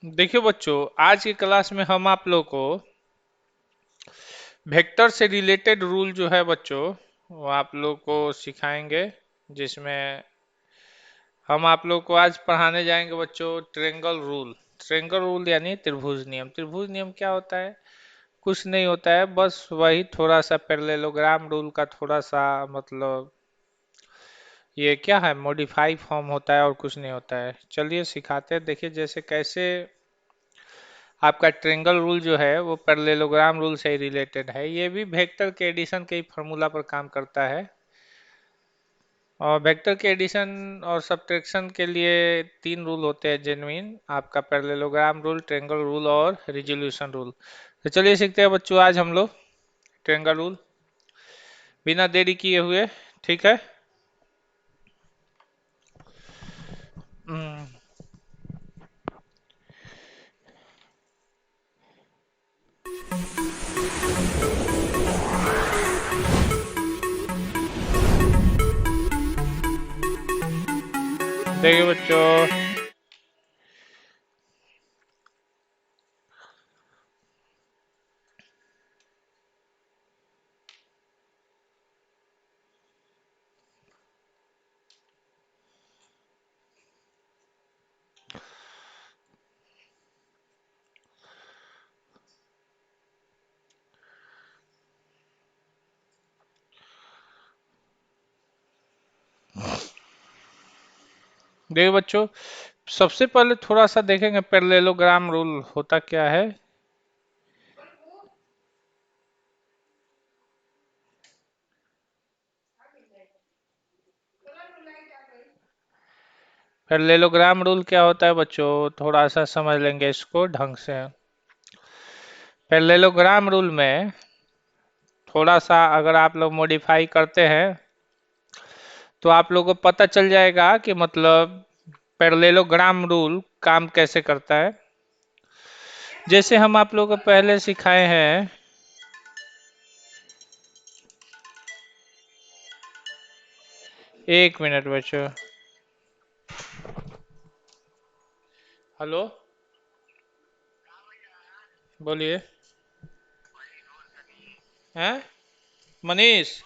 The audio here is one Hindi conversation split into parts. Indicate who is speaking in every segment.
Speaker 1: देखिए बच्चों, आज की क्लास में हम आप लोग को वेक्टर से रिलेटेड रूल जो है बच्चों, वो आप लोग को सिखाएंगे। जिसमें हम आप लोग को आज पढ़ाने जाएंगे बच्चों ट्रायंगल रूल। ट्रायंगल रूल यानी त्रिभुज नियम। त्रिभुज नियम क्या होता है? कुछ नहीं होता है, बस वही थोड़ा सा पैरेललोग्राम रूल का थोड़ा सा मतलब ये क्या है, मॉडिफाई फॉर्म होता है और कुछ नहीं होता है। चलिए सिखाते हैं। देखिए जैसे कैसे आपका ट्रायंगल रूल जो है वो पैरेललोग्राम रूल से ही रिलेटेड है। ये भी वेक्टर के एडिशन के ही फार्मूला पर काम करता है। और वेक्टर के एडिशन और सब्ट्रैक्शन के लिए तीन रूल होते हैं जेन्युइन, आपका पैरेललोग्राम रूल, ट्रायंगल रूल और रिजोल्यूशन रूल। तो चलिए सीखते हैं बच्चों आज हम लोग ट्रायंगल रूल बिना देरी किए हुए। ठीक है। हम्म, देखिए बच्चों, देखिए बच्चों, सबसे पहले थोड़ा सा देखेंगे पैरेललोग्राम रूल होता क्या है। पैरेललोग्राम रूल क्या होता है बच्चों, थोड़ा सा समझ लेंगे इसको ढंग से। पैरेललोग्राम रूल में थोड़ा सा अगर आप लोग मॉडिफाई करते हैं तो आप लोगों को पता चल जाएगा कि मतलब पैरेललोग्राम रूल काम कैसे करता है। जैसे हम आप लोगों को पहले सिखाए हैं। एक मिनट बच्चों। हेलो, बोलिए। हैं? मनीष?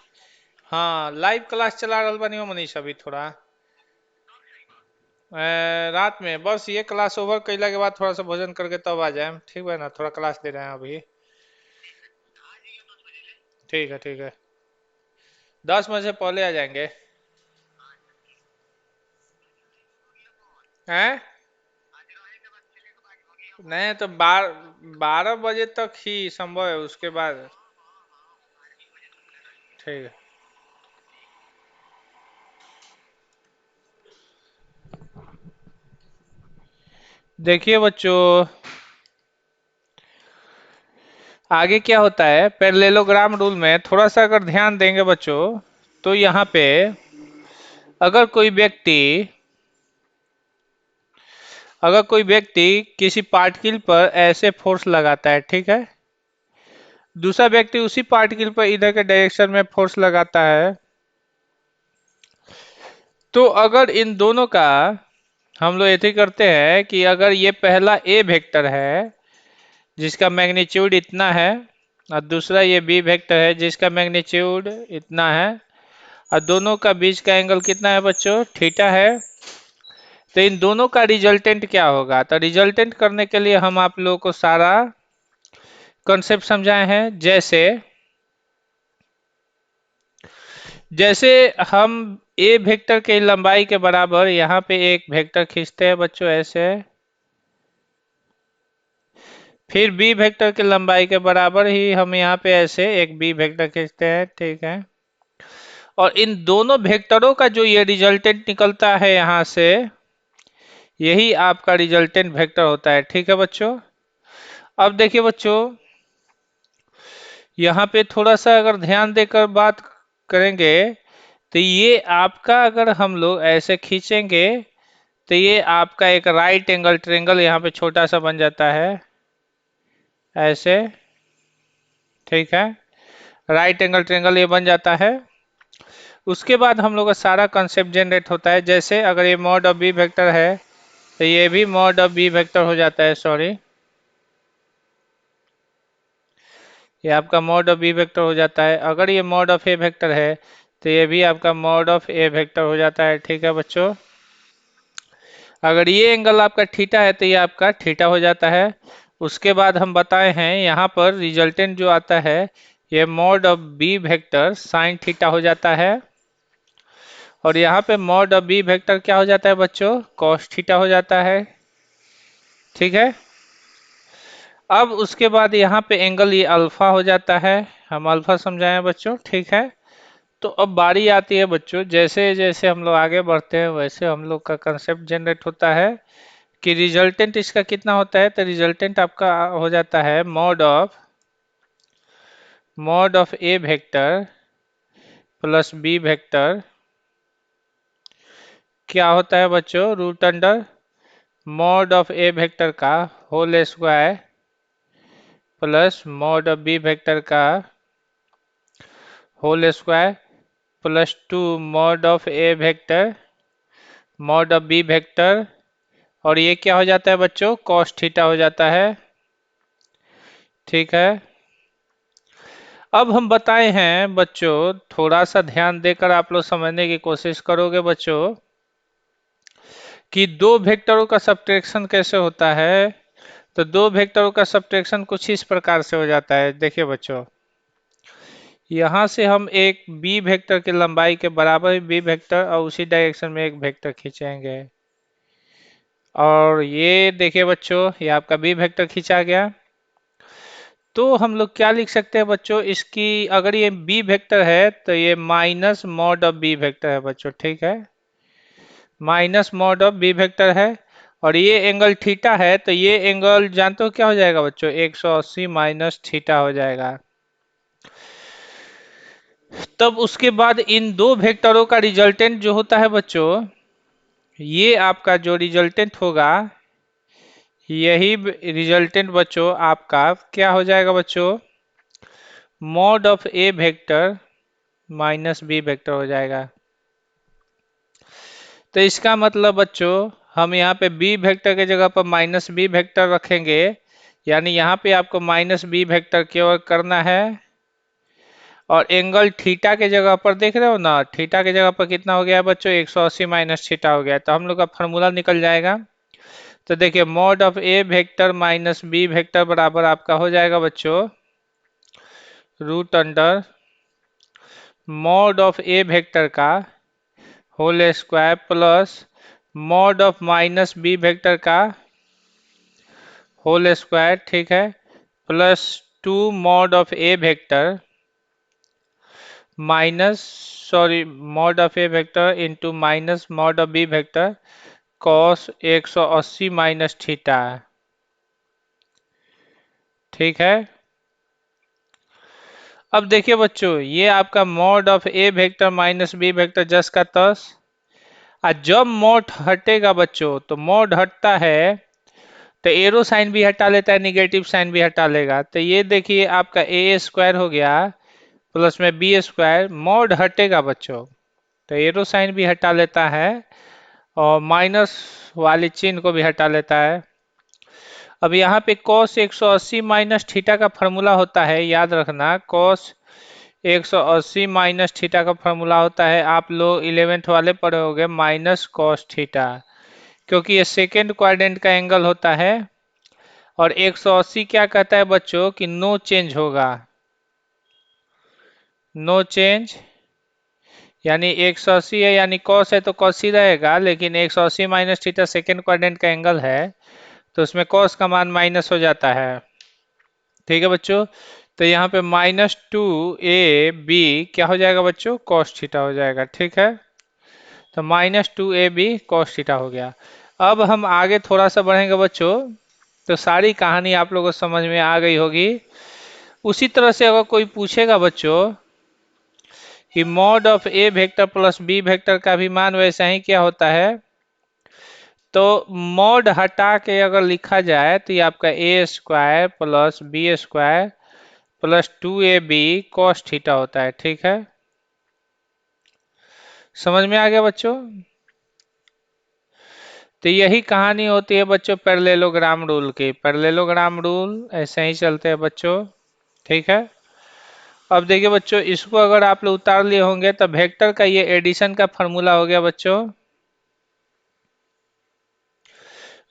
Speaker 1: हाँ, लाइव क्लास चला रहल बानी हो मनीष। अभी थोड़ा रात में बस ये क्लास ओवर कैला के बाद थोड़ा सा भोजन करके तब आ जाए, ठीक है ना? थोड़ा क्लास दे रहे हैं अभी। ठीक है, ठीक है। 10 बजे से पहले आ जाएंगे। हैं? नहीं तो 12 बजे तक ही संभव है, उसके बाद। ठीक है। देखिए बच्चों, आगे क्या होता है पैरेललोग्राम रूल में, थोड़ा सा अगर ध्यान देंगे बच्चों तो यहाँ पे अगर कोई व्यक्ति अगर कोई व्यक्ति किसी पार्टिकल पर ऐसे फोर्स लगाता है, ठीक है, दूसरा व्यक्ति उसी पार्टिकल पर इधर के डायरेक्शन में फोर्स लगाता है, तो अगर इन दोनों का हम लोग ऐसे करते हैं कि अगर ये पहला ए वेक्टर है जिसका मैग्नीट्यूड इतना है, और दूसरा ये बी वेक्टर है जिसका मैग्नीट्यूड इतना है, और दोनों का बीच का एंगल कितना है बच्चों? थीटा है। तो इन दोनों का रिजल्टेंट क्या होगा? तो रिजल्टेंट करने के लिए हम आप लोगों को सारा कॉन्सेप्ट समझाए हैं। जैसे जैसे हम ए वेक्टर के लंबाई के बराबर यहाँ पे एक वेक्टर खींचते हैं बच्चों ऐसे, फिर बी वेक्टर की लंबाई के बराबर ही हम यहाँ पे ऐसे एक बी वेक्टर खींचते हैं, ठीक है। और इन दोनों वेक्टरों का जो ये रिजल्टेंट निकलता है यहाँ से, यही आपका रिजल्टेंट वेक्टर होता है, ठीक है बच्चों। अब देखिए बच्चों, यहाँ पे थोड़ा सा अगर ध्यान देकर बात करेंगे तो ये आपका अगर हम लोग ऐसे खींचेंगे तो ये आपका एक राइट एंगल ट्रायंगल यहाँ पे छोटा सा बन जाता है ऐसे, ठीक है। राइट एंगल ट्रायंगल ये बन जाता है। उसके बाद हम लोग का सारा कंसेप्ट जनरेट होता है। जैसे अगर ये मॉड ऑफ बी वेक्टर है तो ये भी मॉड ऑफ बी वेक्टर हो जाता है, सॉरी, ये आपका मॉड ऑफ बी वेक्टर हो जाता है। अगर ये मॉड ऑफ ए वेक्टर है तो ये भी आपका मॉड ऑफ ए वेक्टर हो जाता है। ठीक है बच्चों, अगर ये एंगल आपका थीटा है तो ये आपका थीटा हो जाता है। उसके बाद हम बताए हैं यहाँ पर रिजल्टेंट जो आता है ये mod of B vector sine theta हो जाता है, और यहाँ पे मॉड ऑफ बी वेक्टर क्या हो जाता है बच्चों, कॉस थीटा हो जाता है। ठीक है, अब उसके बाद यहाँ पे एंगल ये अल्फा हो जाता है, हम अल्फा समझाएं बच्चों। ठीक है, तो अब बारी आती है बच्चों, जैसे जैसे हम लोग आगे बढ़ते हैं वैसे हम लोग का कंसेप्ट जनरेट होता है कि रिजल्टेंट इसका कितना होता है। तो रिजल्टेंट आपका हो जाता है mod of A vector plus B vector, क्या होता है बच्चों, root under mod of A vector का whole square plus mod of B vector का whole square plus 2 mod of A vector mod of B vector, और ये क्या हो जाता है बच्चों, कॉस थीटा हो जाता है। ठीक है, अब हम बताए हैं बच्चों, थोड़ा सा ध्यान देकर आप लोग समझने की कोशिश करोगे बच्चों कि दो वेक्टरों का सब्ट्रैक्शन कैसे होता है। तो दो वेक्टरों का सब्ट्रैक्शन कुछ इस प्रकार से हो जाता है। देखिए बच्चों, यहाँ से हम एक बी वेक्टर की लंबाई के बराबर बी वेक्टर और उसी डायरेक्शन में एक वेक्टर खींचेंगे, और ये देखिए बच्चों ये आपका बी वेक्टर खींचा गया। तो हम लोग क्या लिख सकते हैं बच्चों, इसकी अगर ये बी वेक्टर है तो ये minus mod of B vector है बच्चों। ठीक है, minus mod of B vector है, और ये एंगल थीटा है तो ये एंगल जानते हो क्या हो जाएगा बच्चों, 180 माइनस थीटा हो जाएगा। तब उसके बाद इन दो वेक्टरों का रिजल्टेंट जो होता है बच्चों, ये आपका जो रिजल्टेंट होगा यही रिजल्टेंट बच्चों आपका क्या हो जाएगा बच्चों, mod of A vector minus B vector हो जाएगा। तो इसका मतलब बच्चों हम यहाँ पे बी वेक्टर के जगह पर माइनस बी वेक्टर रखेंगे, यानी यहाँ पे आपको माइनस बी वेक्टर केवल करना है, और एंगल थीटा के जगह पर देख रहे हो ना, थीटा के जगह पर कितना हो गया है बच्चों, 180 माइनस थीटा हो गया, तो हम लोग का फॉर्मूला निकल जाएगा। तो देखिए mod of A vector minus B vector बराबर आपका हो जाएगा बच्चों root under mod of A vector का whole square plus mod of minus B vector का होल स्क्वायर। ठीक है, plus 2 mod of A vector minus, sorry, mod of A vector into minus mod of B vector cos 180 minus theta. ठीक है, अब देखिए बच्चों ये आपका mod of A vector minus B vector जस का तस, और जब मॉड हटेगा बच्चों तो मॉड हटता है तो एरो साइन भी हटा लेता है, निगेटिव साइन भी हटा लेगा। तो ये देखिए आपका ए स्क्वायर हो गया प्लस में बी स्क्वायर, मॉड हटेगा बच्चों तो एरो साइन भी हटा लेता है और माइनस वाले चिन्ह को भी हटा लेता है। अब यहाँ पे cos 180 माइनस थीटा का फॉर्मूला होता है, याद रखना cos 180 माइनस थीटा का फॉर्मूला होता है, आप लोग 11th वाले पढ़े होंगे, माइनस कॉस थीटा, क्योंकि ये सेकेंड क्वाड्रेंट का एंगल होता है। और 180 क्या कहता है बच्चों कि नो चेंज होगा, नो चेंज, यानी 180 है यानी कॉस है तो कॉस ही रहेगा, लेकिन 180 माइनस थीटा सेकेंड क्वाड्रेंट का एंगल है तो उसमें कॉस का मान माइनस हो जाता है। ठीक है बच्चों, तो यहाँ पे -2ab क्या हो जाएगा बच्चों, कॉस थीटा हो जाएगा। ठीक है, तो -2ab कॉस थीटा हो गया। अब हम आगे थोड़ा सा बढ़ेंगे बच्चों, तो सारी कहानी आप लोगों को समझ में आ गई होगी। उसी तरह से अगर कोई पूछेगा बच्चों कि mod of A vector plus B vector का भी मान वैसा ही क्या होता है, तो मॉड हटा के अगर लिखा जाए तो ये आपका A square plus B square plus 2ab cos theta होता है। ठीक है, समझ में आ गया बच्चों। तो यही कहानी होती है बच्चों पैरेललोग्राम रूल की। पैरेललोग्राम रूल ऐसे ही चलते हैं बच्चों, ठीक है। अब देखिए बच्चों, इसको अगर आप लोग उतार लिए होंगे तो वेक्टर का ये एडिशन का फॉर्मूला हो गया बच्चों,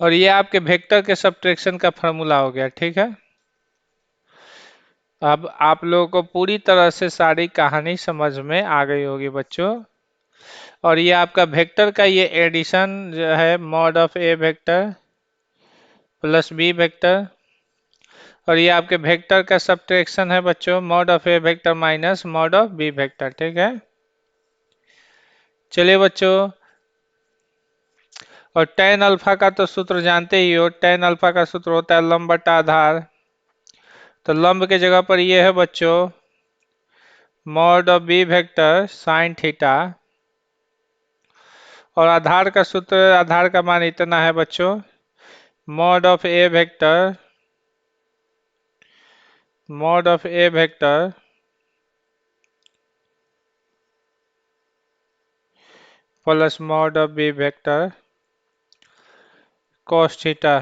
Speaker 1: और ये आपके वेक्टर के सब्ट्रैक्शन का फॉर्मूला हो गया, ठीक है। अब आप लोगों को पूरी तरह से सारी कहानी समझ में आ गई होगी बच्चों। और ये आपका वेक्टर का ये एडिशन जो है, mod of A vector plus B vector, और ये आपके वेक्टर का सब्ट्रैक्शन है बच्चों, mod of A vector minus mod of B vector, ठीक है। चलिए बच्चों, और tan अल्फा का तो सूत्र जानते ही हो, tan अल्फा का सूत्र होता है लंब बटा आधार। तो लंब के जगह पर ये है बच्चों mod of B vector sine theta, और आधार का सूत्र, आधार का मान इतना है बच्चों, mod of A vector, mod of A vector plus mod of B vector cos theta.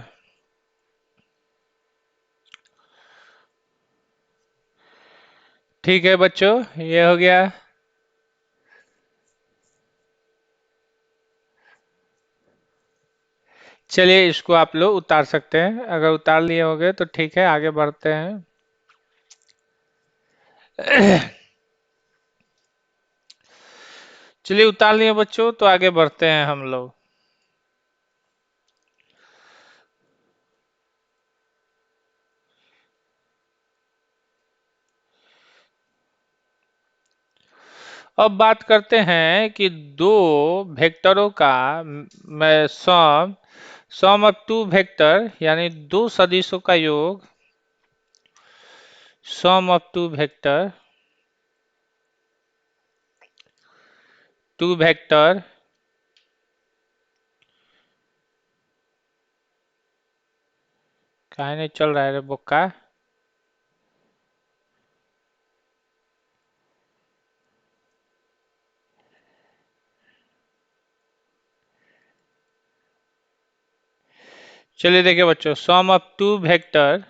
Speaker 1: ठीक है बच्चों, ये हो गया। चलिए इसको आप लोग उतार सकते हैं, अगर उतार लिए होंगे तो ठीक है, आगे बढ़ते हैं। चलिए उतार लिए बच्चों, तो आगे बढ़ते हैं हम लोग। अब बात करते हैं कि दो वेक्टरों का सम, सम ऑफ टू वेक्टर यानी दो सदिशों का योग, सम ऑफ टू वेक्टर काहे नहीं चल रहा है रे बुक्का। चलिए देखिए बच्चों, सम ऑफ टू वेक्टर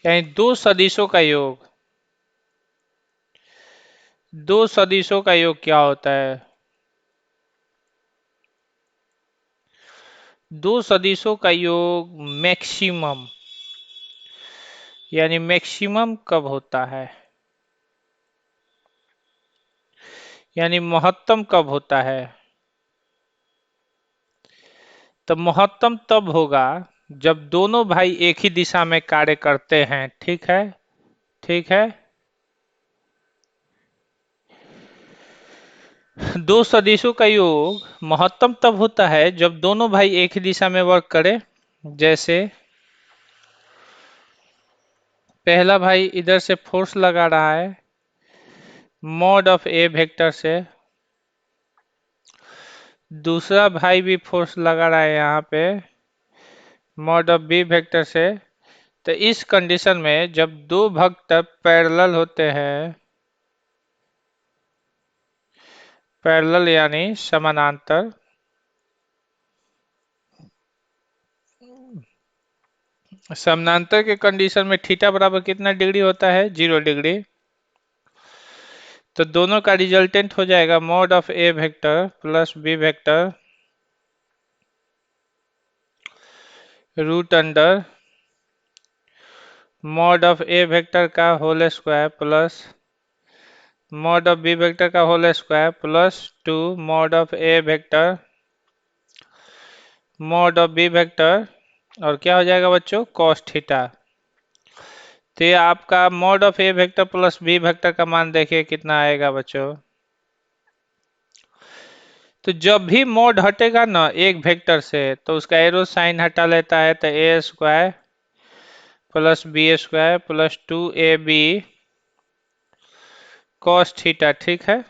Speaker 1: यानी दो सदिशों का योग, दो सदिशों का योग क्या होता है? दो सदिशों का योग मैक्सिमम, यानी मैक्सिमम कब होता है, यानी महत्तम कब होता है? तो महत्तम तब होगा जब दोनों भाई एक ही दिशा में कार्य करते हैं, ठीक है, ठीक है। दो सदिशों का योग महत्तम तब होता है जब दोनों भाई एक ही दिशा में वर्क करें। जैसे पहला भाई इधर से फोर्स लगा रहा है मॉड ऑफ ए वेक्टर से, दूसरा भाई भी फोर्स लगा रहा है यहाँ पे मॉड ऑफ बी वेक्टर से। तो इस कंडीशन में जब दो वेक्टर पैरेलल होते हैं, पैरेलल यानी समानांतर, समानांतर के कंडीशन में थीटा बराबर कितना डिग्री होता है? 0 डिग्री। तो दोनों का रिजल्टेंट हो जाएगा mod of A vector plus B vector root under mod of A vector का whole square plus mod of B vector का whole square plus 2 mod of A vector mod of B vector, और क्या हो जाएगा बच्चों? cos theta. तो ये आपका mod of A vector plus B vector का मान देखिए कितना आएगा बच्चों। तो जब भी मॉड हटेगा ना एक वेक्टर से तो उसका एरो साइन हटा लेता है, तो A square plus B square plus 2ab cos theta, ठीक है।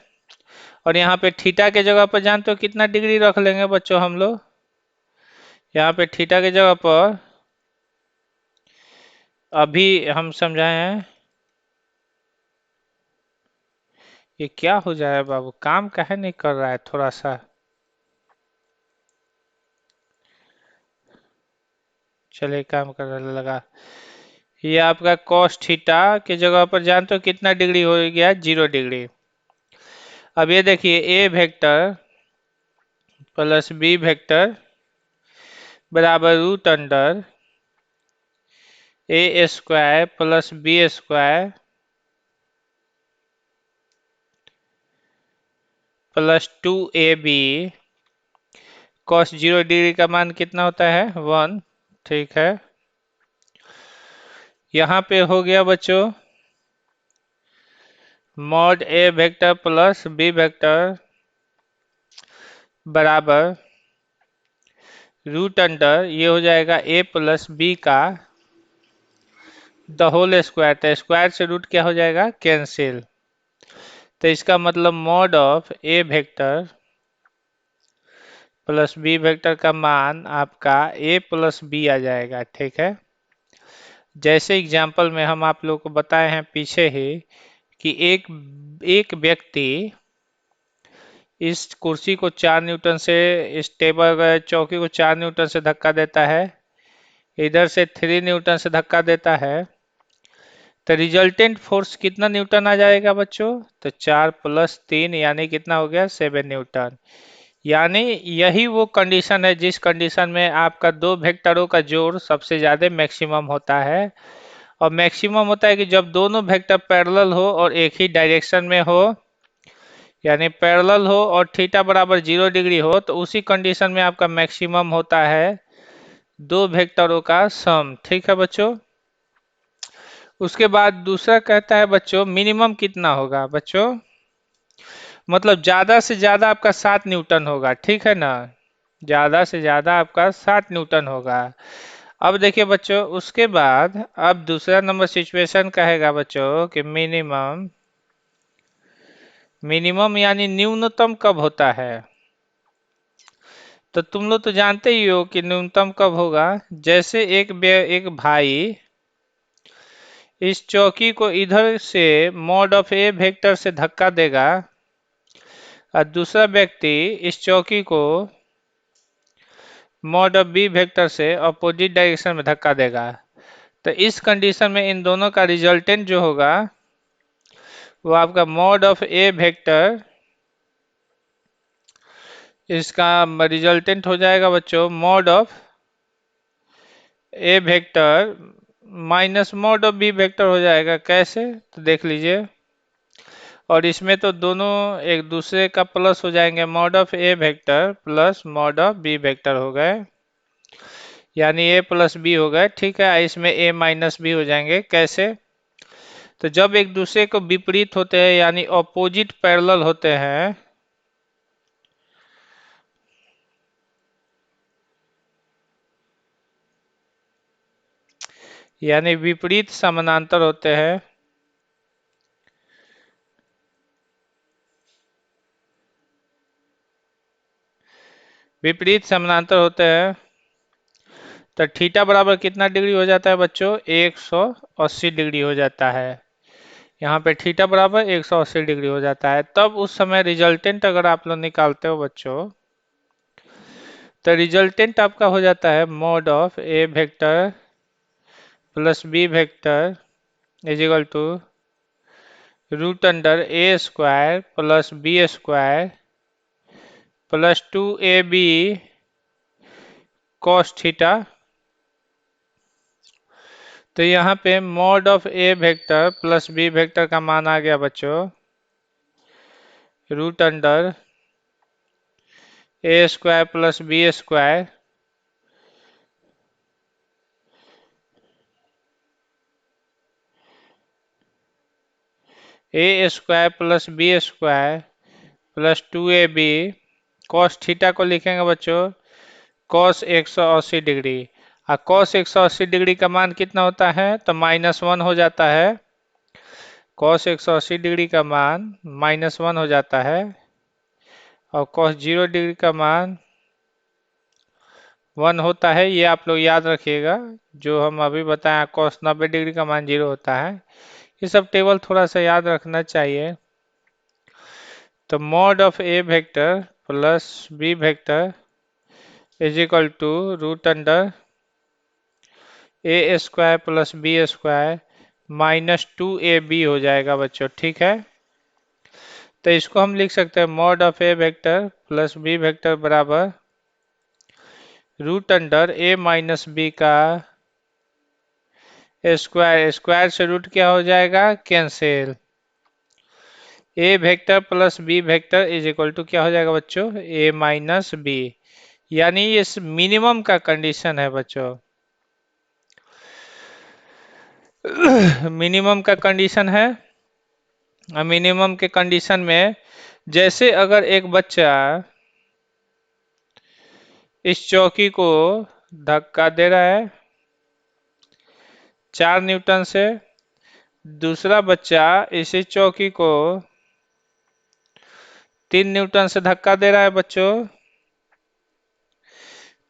Speaker 1: और यहाँ पे थीटा के जगह पर जानते हो कितना डिग्री रख लेंगे बच्चों हम लोग? यहाँ पे थीटा के जगह पर अभी हम समझाए हैं, ये क्या हो जाए बाबू, काम काहे नहीं कर रहा है थोड़ा सा। चलिए काम करने लगा। ये आपका cos थीटा की जगह पर जानते हो कितना डिग्री हो गया? 0 डिग्री। अब ये देखिए A vector plus B vector बराबर रूट अंडर ए square plus B square plus 2ab। cos 0 degree का मान कितना होता है? 1। ठीक है, यहाँ पे हो गया बच्चों mod a vector plus B vector बराबर रूट अंडर ये हो जाएगा ए प्लस बी का द होल स्क्वायर। तो स्क्वायर से रूट क्या हो जाएगा? कैंसिल। तो इसका मतलब mod of A vector plus B vector का मान आपका ए प्लस बी आ जाएगा। ठीक है, जैसे एग्जाम्पल में हम आप लोग को बताए हैं पीछे ही कि एक एक व्यक्ति इस कुर्सी को 4 न्यूटन से, इस टेबल चौकी को 4 न्यूटन से धक्का देता है, इधर से 3 न्यूटन से धक्का देता है। तो रिजल्टेंट फोर्स कितना न्यूटन आ जाएगा बच्चों? तो 4 + 3 यानी कितना हो गया? 7 न्यूटन। यानी यही वो कंडीशन है जिस कंडीशन में आपका दो वेक्टरों का जोड़ सबसे ज्यादा मैक्सिमम होता है। और मैक्सिमम होता है कि जब दोनों वेक्टर पैरेलल हो और एक ही डायरेक्शन में हो, यानी पैरेलल हो और थीटा बराबर 0 डिग्री हो, तो उसी कंडीशन में आपका मैक्सिमम होता है दो वेक्टरों का सम। ठीक है बच्चों, उसके बाद दूसरा कहता है बच्चों मिनिमम कितना होगा बच्चों? मतलब ज्यादा से ज्यादा आपका 7 न्यूटन होगा। ठीक है ना, ज्यादा से ज्यादा आपका 7 न्यूटन होगा। अब देखिए बच्चों उसके बाद अब दूसरा नंबर सिचुएशन कहेगा बच्चों कि मिनिमम, मिनिमम यानी न्यूनतम कब होता है? तो तुम लोग तो जानते ही हो कि न्यूनतम कब होगा। जैसे एक भाई इस चौकी को इधर से मॉड ऑफ ए वेक्टर से धक्का देगा और दूसरा व्यक्ति इस चौकी को मॉड ऑफ बी वेक्टर से अपोजिट डायरेक्शन में धक्का देगा। तो इस कंडीशन में इन दोनों का रिजल्टेंट जो होगा वो आपका मॉड ऑफ ए वेक्टर, इसका रिजल्टेंट हो जाएगा बच्चों mod of A vector minus mod of B vector हो जाएगा। कैसे? तो देख लीजिए, और इसमें तो दोनों एक दूसरे का प्लस हो जाएंगे, mod of A vector plus mod of B vector हो गए, यानी ए प्लस बी हो गए। ठीक है, इसमें ए माइनस बी हो जाएंगे। कैसे? तो जब एक दूसरे को विपरीत होते हैं यानी ऑपोजिट पैरेलल होते हैं, यानी विपरीत समानांतर होते हैं, विपरीत समानांतर होते हैं, तो थीटा बराबर कितना डिग्री हो जाता है बच्चों? 180 डिग्री हो जाता है। यहाँ पे थीटा बराबर 180 डिग्री हो जाता है। तब उस समय रिजल्टेंट अगर आप लोग निकालते हो बच्चों, तो रिजल्टेंट आपका हो जाता है mod of A vector plus B vector is equal to root under A square plus B square plus 2ab cos theta. तो यहाँ पे mod of A vector plus B vector का मान आ गया बच्चों root under A square plus B square A square plus B square plus 2ab cos theta को लिखेंगे बच्चों कॉस 180 डिग्री। और कॉस 180 डिग्री का मान कितना होता है? तो -1 हो जाता है। कॉस 180 डिग्री का मान -1 हो जाता है और कॉस 0 डिग्री का मान 1 होता है। ये आप लोग याद रखिएगा, जो हम अभी बताएं कॉस 90 डिग्री का मान 0 होता है। ये सब टेबल थोड़ा सा याद रखना चाहिए। तो mod of A vector plus B vector is equal to root under A square plus B square minus 2ab हो जाएगा बच्चों, ठीक है। तो इसको हम लिख सकते हैं mod of A vector plus B vector बराबर root under a minus b का स्क्वायर, स्क्वायर से रूट क्या हो जाएगा, cancel. A vector plus B vector is equal to क्या हो जाएगा बच्चों, ए माइनस बी। यानी ये मिनिमम का कंडीशन है बच्चों। मिनिमम का कंडीशन है। मिनिमम के कंडीशन में जैसे अगर एक बच्चा इस चौकी को धक्का दे रहा है 4 न्यूटन से, दूसरा बच्चा इसी चौकी को 3 न्यूटन से धक्का दे रहा है बच्चों।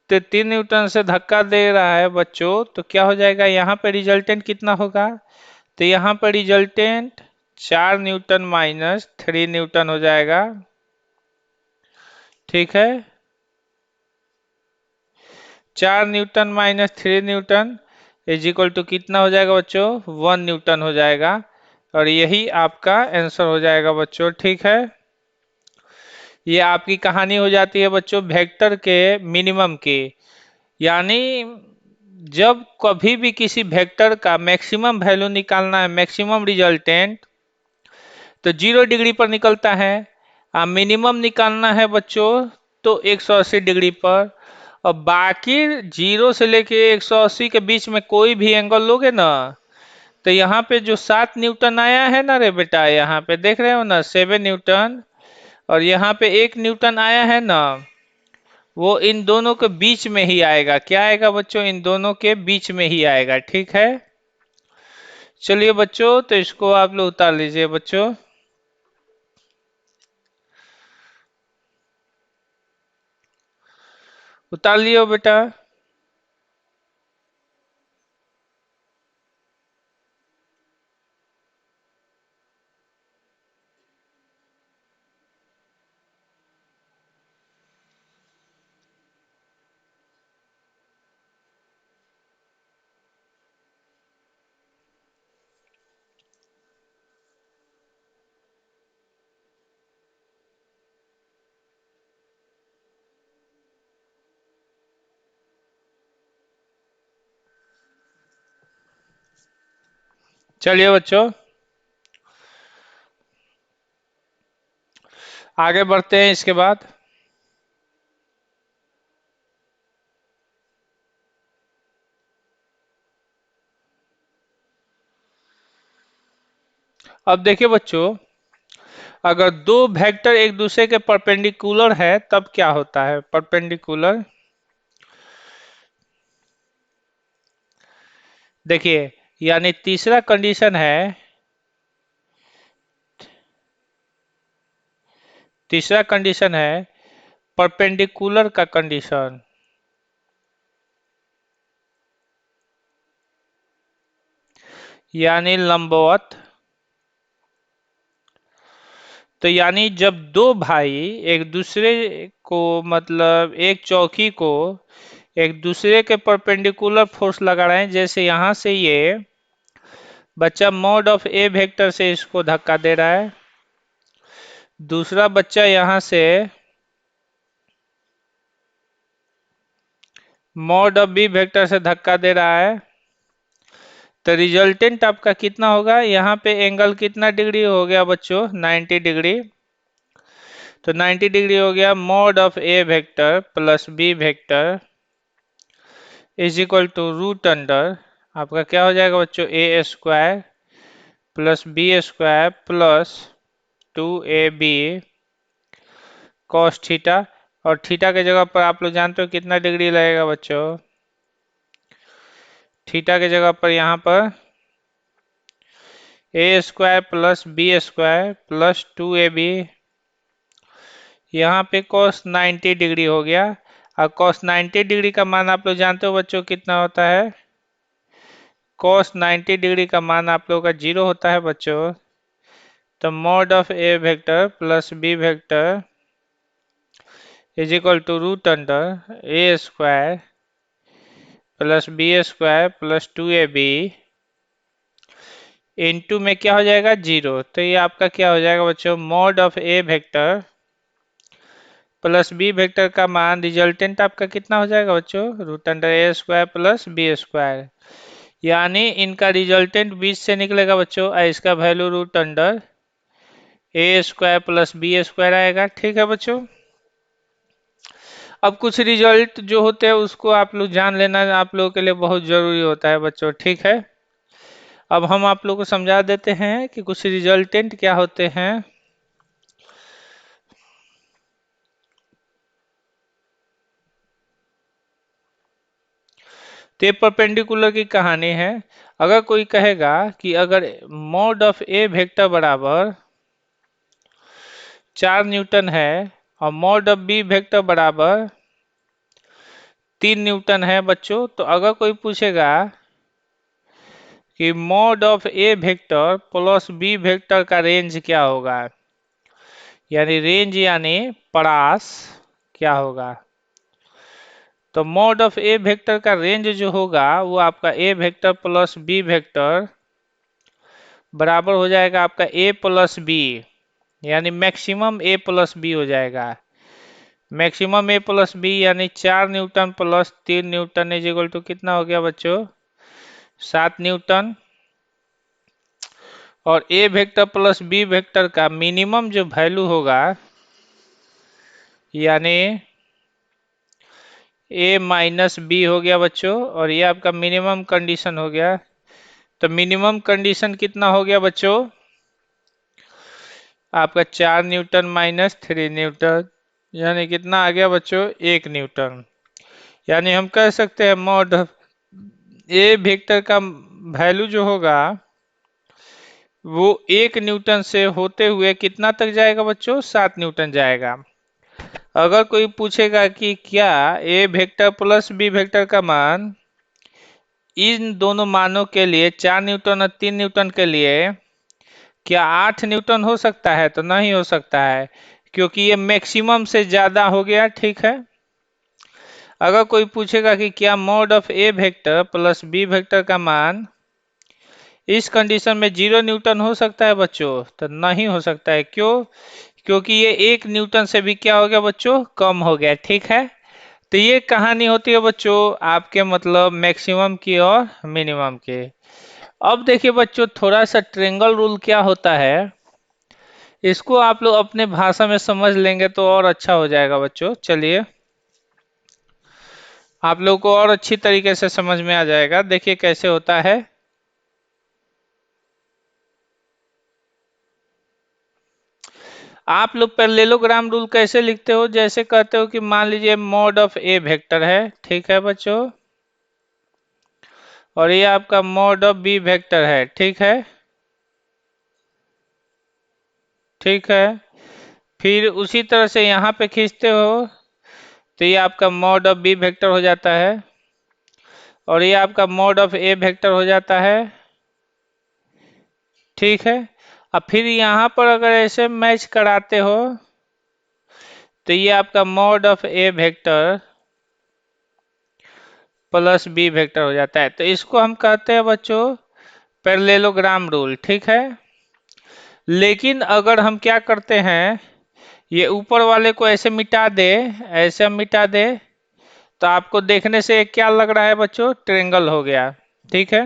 Speaker 1: तो 3 न्यूटन से धक्का दे रहा है बच्चों, तो क्या हो जाएगा यहाँ पे रिजल्टेंट कितना होगा, तो यहाँ पर रिजल्टेंट 4 न्यूटन माइनस 3 न्यूटन हो जाएगा, ठीक है। 4 newton minus 3 newton is equal to कितना हो जाएगा बच्चों, 1 न्यूटन हो जाएगा। और यही आपका आंसर हो जाएगा बच्चों, ठीक है। ये आपकी कहानी हो जाती है बच्चों वेक्टर के मिनिमम की। यानी जब कभी भी किसी वेक्टर का मैक्सिमम वैल्यू निकालना है, मैक्सिमम रिजल्टेंट, तो 0 डिग्री पर निकलता है। मिनिमम निकालना है बच्चों तो 180 डिग्री पर। और बाकी 0 से लेके 180 के बीच में कोई भी एंगल लोगे ना, तो यहाँ पे जो 7 न्यूटन आया है ना रे बेटा, यहाँ पे देख रहे हो ना 7 न्यूटन, और यहाँ पे 1 न्यूटन आया है ना, वो इन दोनों के बीच में ही आएगा। क्या आएगा बच्चों, इन दोनों के बीच में ही आएगा, ठीक है। चलिए बच्चों, तो इसको आप लोग उतार लीजिए बच्चों। उतार लियो बेटा। चलिए बच्चों, आगे बढ़ते हैं। इसके बाद अब देखिए बच्चों, अगर दो वेक्टर एक दूसरे के परपेंडिकुलर है तब क्या होता है, परपेंडिकुलर। देखिए, यानी तीसरा कंडीशन है, तीसरा कंडीशन है परपेंडिकुलर का कंडीशन। यानी लंबवत। तो यानी जब दो भाई एक दूसरे को, मतलब एक चौकी को एक दूसरे के परपेंडिकुलर फोर्स लगा रहे हैं, जैसे यहां से ये बच्चा मॉड ऑफ ए वेक्टर से इसको धक्का दे रहा है, दूसरा बच्चा यहां से मॉड ऑफ बी वेक्टर से धक्का दे रहा है। तो रिजल्टेंट आपका कितना होगा, यहाँ पे एंगल कितना डिग्री हो गया बच्चों, 90 डिग्री। तो 90 डिग्री हो गया mod of A vector plus B vector is equal to root under आपका क्या हो जाएगा बच्चों, A square plus B square plus 2ab cos theta. और थीटा के जगह पर आप लोग जानते हो कितना डिग्री लगेगा बच्चों, थीटा के जगह पर यहाँ पर A square plus B square plus 2ab, यहाँ पे cos 90 डिग्री हो गया। और cos 90 डिग्री का मान आप लोग जानते हो बच्चों कितना होता है, cos 90 डिग्री का मान आप लोगों का 0 होता है बच्चों। तो mod of A vector plus B vector is equal to root under A square plus B square plus 2ab into में क्या हो जाएगा 0। तो ये आपका क्या हो जाएगा बच्चों, mod of A vector plus B vector का मान रिजल्टेंट आपका कितना हो जाएगा बच्चों, रूट अंडर ए स्क्वायर प्लस बी स्क्वायर। यानी इनका रिजल्टेंट 20 से निकलेगा बच्चों और इसका वैल्यू रूट अंडर ए स्क्वायर प्लस बी स्क्वायर आएगा। ठीक है बच्चों, अब कुछ रिजल्ट जो होते हैं उसको आप लोग जान लेना आप लोगों के लिए बहुत जरूरी होता है बच्चों। ठीक है, अब हम आप लोग को समझा देते हैं कि कुछ रिजल्टेंट क्या होते हैं। तो ये परपेंडिकुलर की कहानी है। अगर कोई कहेगा कि अगर मॉड ऑफ ए वेक्टर बराबर 4 न्यूटन है और मॉड ऑफ बी वेक्टर बराबर 3 न्यूटन है बच्चों, तो अगर कोई पूछेगा कि mod of A vector plus B vector का रेंज क्या होगा, यानी रेंज यानी परास क्या होगा, तो मॉड ऑफ ए वेक्टर का रेंज जो होगा वो आपका a vector plus B vector बराबर हो जाएगा आपका ए प्लस बी, यानी मैक्सिमम ए प्लस बी हो जाएगा। मैक्सिमम ए प्लस बी यानी 4 newton plus 3 newton is equal to कितना हो गया बच्चों, 7 न्यूटन। और ए वेक्टर प्लस बी वेक्टर का मिनिमम जो वैल्यू होगा यानी ए माइनस बी हो गया बच्चों, और ये आपका मिनिमम कंडीशन हो गया। तो मिनिमम कंडीशन कितना हो गया बच्चों, आपका 4 न्यूटन माइनस 3 न्यूटन, यानी कितना आ गया बच्चों, 1 न्यूटन। यानी हम कह सकते हैं मॉड ए वेक्टर का वैल्यू जो होगा वो 1 न्यूटन से होते हुए कितना तक जाएगा बच्चों, 7 न्यूटन जाएगा। अगर कोई पूछेगा कि क्या ए वेक्टर प्लस बी वेक्टर का मान इन दोनों मानों के लिए 4 न्यूटन और 3 न्यूटन के लिए क्या 8 न्यूटन हो सकता है, तो नहीं हो सकता है क्योंकि ये मैक्सिमम से ज्यादा हो गया। ठीक है, अगर कोई पूछेगा कि क्या mod of A vector plus B vector का मान इस कंडीशन में 0 न्यूटन हो सकता है बच्चों, तो नहीं हो सकता है। क्यों, क्योंकि ये 1 न्यूटन से भी क्या हो गया बच्चों, कम हो गया। ठीक है, तो ये कहानी होती है बच्चों आपके मतलब मैक्सिमम की और मिनिमम की। अब देखिए बच्चों थोड़ा सा ट्रायंगल रूल क्या होता है, इसको आप लोग अपने भाषा में समझ लेंगे तो और अच्छा हो जाएगा बच्चों। चलिए आप लोग को और अच्छी तरीके से समझ में आ जाएगा। देखिए कैसे होता है, आप लोग पैरेललोग्राम रूल कैसे लिखते हो, जैसे कहते हो कि मान लीजिए मॉड ऑफ ए वेक्टर है, ठीक है बच्चों, और ये आपका मॉड ऑफ बी वेक्टर है। ठीक है, ठीक है, फिर उसी तरह से यहाँ पे खींचते हो तो ये आपका मॉड ऑफ बी वेक्टर हो जाता है और ये आपका मॉड ऑफ ए वेक्टर हो जाता है। ठीक है, अब फिर यहाँ पर अगर ऐसे मैच कराते हो तो ये आपका mod of A vector plus B vector हो जाता है। तो इसको हम कहते हैं बच्चों पैरेललोग्राम रूल। ठीक है, लेकिन अगर हम क्या करते हैं, ये ऊपर वाले को ऐसे मिटा दे, ऐसे हम मिटा दे तो आपको देखने से क्या लग रहा है बच्चों, ट्रायंगल हो गया। ठीक है,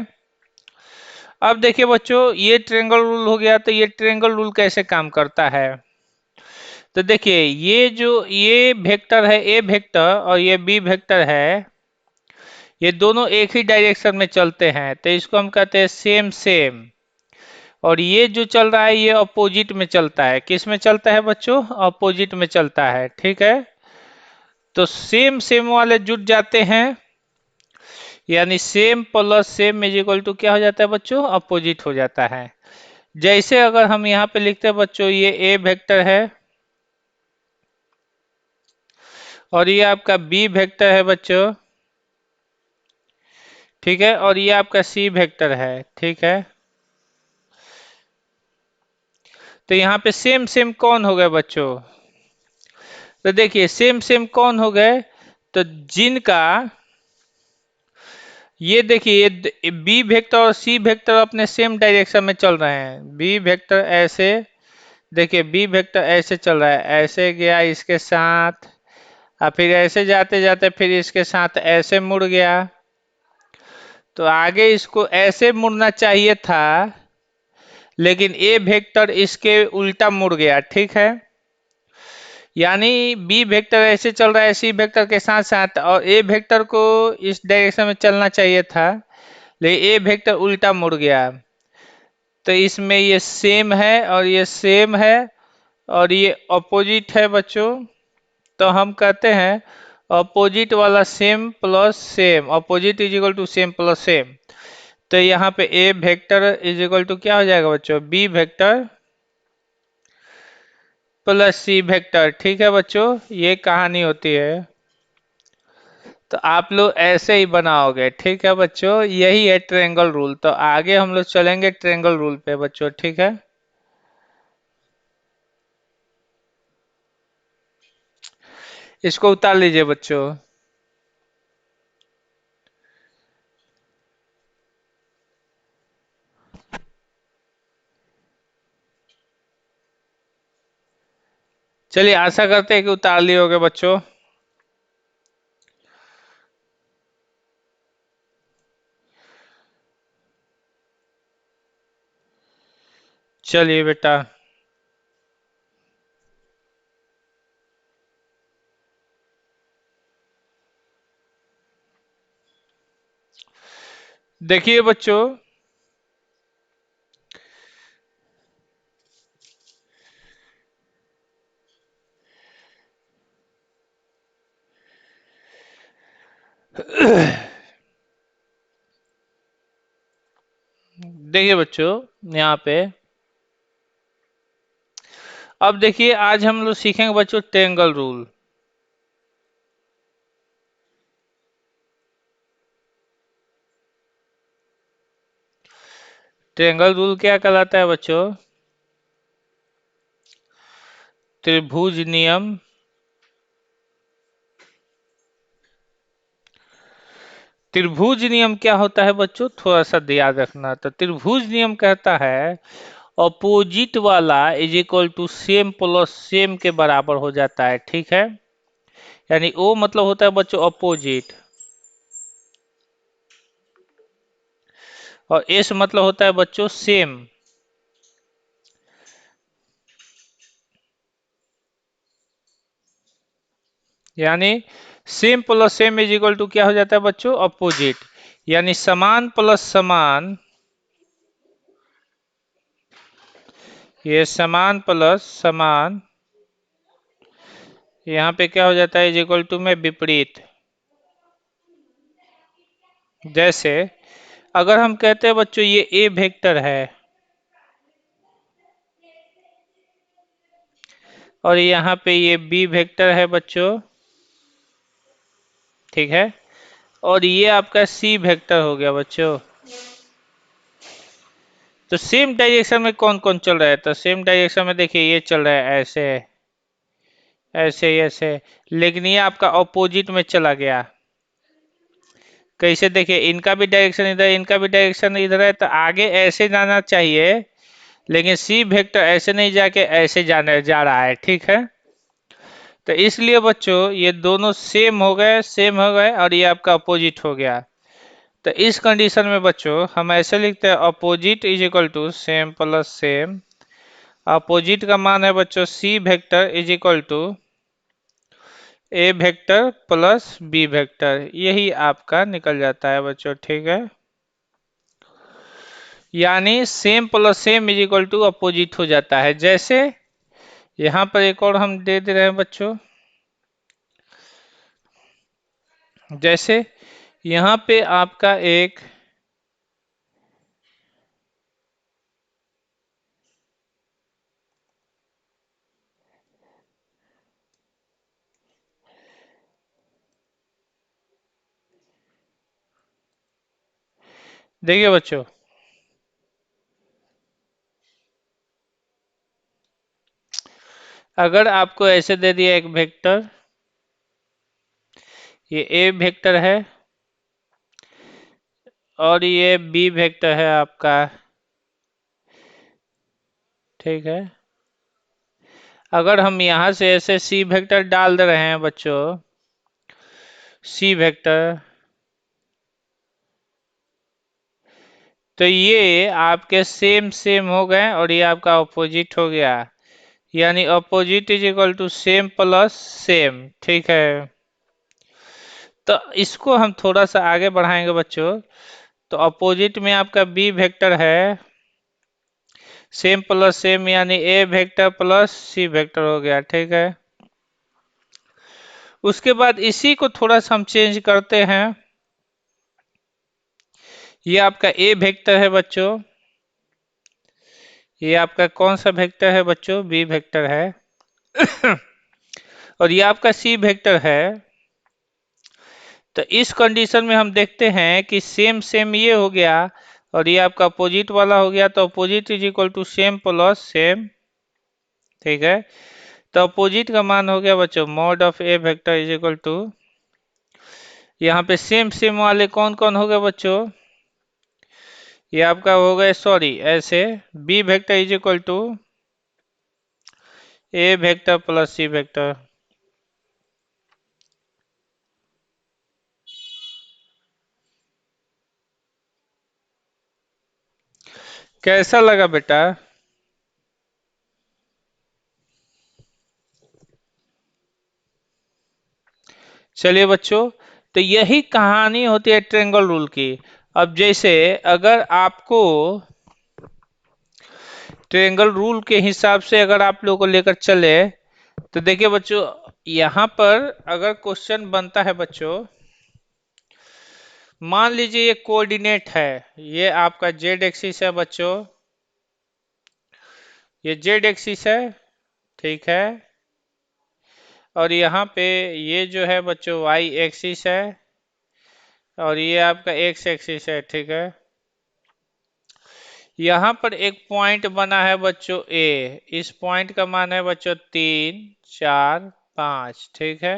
Speaker 1: अब देखिए बच्चों ये ट्रायंगल रूल हो गया, तो ये ट्रायंगल रूल कैसे काम करता है, तो देखिए ये जो ये वेक्टर है ए वेक्टर और ये बी वेक्टर है, ये दोनों एक ही डायरेक्शन में चलते हैं, तो इसको हम कहते हैं सेम सेम। और ये जो चल रहा है ये अपोजिट में चलता है। किस में चलता है बच्चों, अपोजिट में चलता है। ठीक है, तो सेम सेम वाले जुट जाते हैं, यानी same plus same is equal to क्या हो जाता है बच्चों, अपोजिट हो जाता है। जैसे अगर हम यहाँ पे लिखते हैं बच्चों ये ए वेक्टर है और ये आपका बी वेक्टर है बच्चों, ठीक है, और ये आपका सी वेक्टर है। ठीक है, तो यहाँ पे सेम सेम कौन हो गए बच्चों, तो देखिए सेम सेम कौन हो गए, तो जिनका ये देखिए बी वेक्टर और सी वेक्टर अपने सेम डायरेक्शन में चल रहे हैं। बी वेक्टर ऐसे, देखिए बी वेक्टर ऐसे चल रहा है, ऐसे गया इसके साथ, और फिर ऐसे जाते जाते फिर इसके साथ ऐसे मुड़ गया। तो आगे इसको ऐसे मुड़ना चाहिए था, लेकिन ए वेक्टर इसके उल्टा मुड़ गया, ठीक है। यानी बी वेक्टर ऐसे चल रहा है सी वेक्टर के साथ साथ, और ए वेक्टर को इस डायरेक्शन में चलना चाहिए था, लेकिन ए वेक्टर उल्टा मुड़ गया। तो इसमें ये सेम है और ये सेम है और ये अपोजिट है बच्चों। तो हम कहते हैं अपोजिट वाला same plus same, opposite is equal to same plus same. तो यहाँ पे a vector is equal to क्या हो जाएगा बच्चों, b vector plus c vector, ठीक है बच्चों, ये कहानी होती है। तो आप लोग ऐसे ही बनाओगे, ठीक है बच्चों, यही है ट्रायंगल रूल। तो आगे हम लोग चलेंगे ट्रायंगल रूल पे बच्चों, ठीक है। इसको उतार लीजिए बच्चों। चलिए आशा करते हैं कि उतार लिए होगे बच्चों। चलिए बेटा, देखिए बच्चों, देखिए बच्चों, यहाँ पे अब देखिए आज हम लोग सीखेंगे बच्चों ट्रायंगल रूल। ट्रायंगल रूल क्या कहलाता है बच्चों, त्रिभुज नियम। त्रिभुज नियम क्या होता है बच्चों, थोड़ा सा याद रखना। तो त्रिभुज नियम कहता है अपोजिट वाला is equal to same plus same के बराबर हो जाता है, ठीक है। यानी ओ मतलब होता है बच्चों अपोजिट, और एस मतलब होता है बच्चों सेम। यानी same plus same is equal to क्या हो जाता है बच्चों, अपोजिट। यानी समान प्लस समान, ये समान प्लस समान, यहाँ पे क्या हो जाता है इज इक्वल टू में विपरीत। जैसे अगर हम कहते हैं बच्चों ये ए वेक्टर है और यहाँ पे ये बी वेक्टर है बच्चों, ठीक है, और ये आपका सी वेक्टर हो गया बच्चों। तो सेम डायरेक्शन में कौन कौन चल रहा है, तो सेम डायरेक्शन में देखिए ये चल रहा है ऐसे ऐसे ऐसे, लेकिन ये आपका ऑपोजिट में चला गया। कैसे, देखिए इनका भी डायरेक्शन इधर, इनका भी डायरेक्शन इधर है, तो आगे ऐसे जाना चाहिए, लेकिन सी वेक्टर ऐसे नहीं जाके ऐसे जाने जा रहा है, ठीक है। तो इसलिए बच्चों ये दोनों सेम हो गए, सेम हो गए, और ये आपका अपोजिट हो गया। तो इस कंडीशन में बच्चों हम ऐसे लिखते हैं opposite is equal to same plus same. Opposite का मान है बच्चों C vector is equal to A vector plus B vector, यही आपका निकल जाता है बच्चों, ठीक है। यानी same plus same is equal to opposite हो जाता है। जैसे यहाँ पर एक और हम दे रहे हैं बच्चों, जैसे यहाँ पे आपका एक, देखिए बच्चों, अगर आपको ऐसे दे दिया एक वेक्टर, ये ए वेक्टर है, और ये बी वेक्टर है आपका, ठीक है। अगर हम यहाँ से ऐसे सी वेक्टर डाल दे रहे हैं बच्चों, सी वेक्टर, तो ये आपके सेम सेम हो गए और ये आपका अपोजिट हो गया, यानी opposite is equal to same plus same, ठीक है। तो इसको हम थोड़ा सा आगे बढ़ाएंगे बच्चों, तो अपोजिट में आपका बी वेक्टर है, सेम प्लस सेम यानी ए वेक्टर प्लस सी वेक्टर हो गया, ठीक है। उसके बाद इसी को थोड़ा सा हम चेंज करते हैं, ये आपका ए वेक्टर है बच्चों, ये आपका कौन सा वेक्टर है बच्चों, बी वेक्टर है। और ये आपका सी वेक्टर है। तो इस कंडीशन में हम देखते हैं कि सेम सेम ये हो गया और ये आपका अपोजिट वाला हो गया, तो opposite is equal to same plus same, ठीक है। तो अपोजिट का मान हो गया बच्चों mod of A vector is equal to, यहाँ पे सेम सेम वाले कौन कौन हो गए बच्चों, ये आपका हो गए, सॉरी ऐसे, b vector is equal to A vector plus c vector. कैसा लगा बेटा? चलिए बच्चों, तो यही कहानी होती है ट्रायंगल रूल की। अब जैसे अगर आपको ट्रायंगल रूल के हिसाब से अगर आप लोगों को लेकर चले, तो देखिए बच्चों, यहाँ पर अगर क्वेश्चन बनता है बच्चों, मान लीजिए ये कोऑर्डिनेट है, ये आपका जेड एक्सिस है बच्चों, ये जेड एक्सिस है, ठीक है। और यहाँ पे ये जो है बच्चों वाई एक्सिस है, और ये आपका एक्स एक्सिस है, ठीक है। यहाँ पर एक पॉइंट बना है बच्चों ए, इस पॉइंट का मान है बच्चों 3, 4, 5, ठीक है।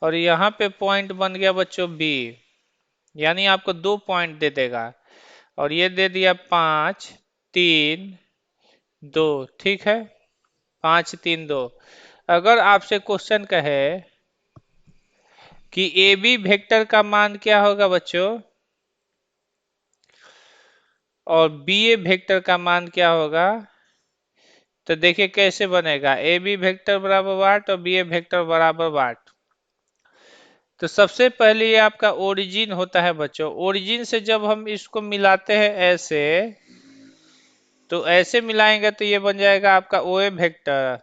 Speaker 1: और यहाँ पे पॉइंट बन गया बच्चों बी, यानी आपको 2 पॉइंट दे देगा, और ये दे दिया 5, 3, 2, ठीक है। 5, 3, 2। अगर आपसे क्वेश्चन कहे कि ए बी वेक्टर का मान क्या होगा बच्चों, और बी ए वेक्टर का मान क्या होगा, तो देखिए कैसे बनेगा, ए बी वेक्टर बराबर वाट और बी ए वेक्टर बराबर वाट। तो सबसे पहले ये आपका ओरिजिन होता है बच्चों, ओरिजिन से जब हम इसको मिलाते हैं ऐसे, तो ऐसे मिलाएंगे तो ये बन जाएगा आपका ओ A vector,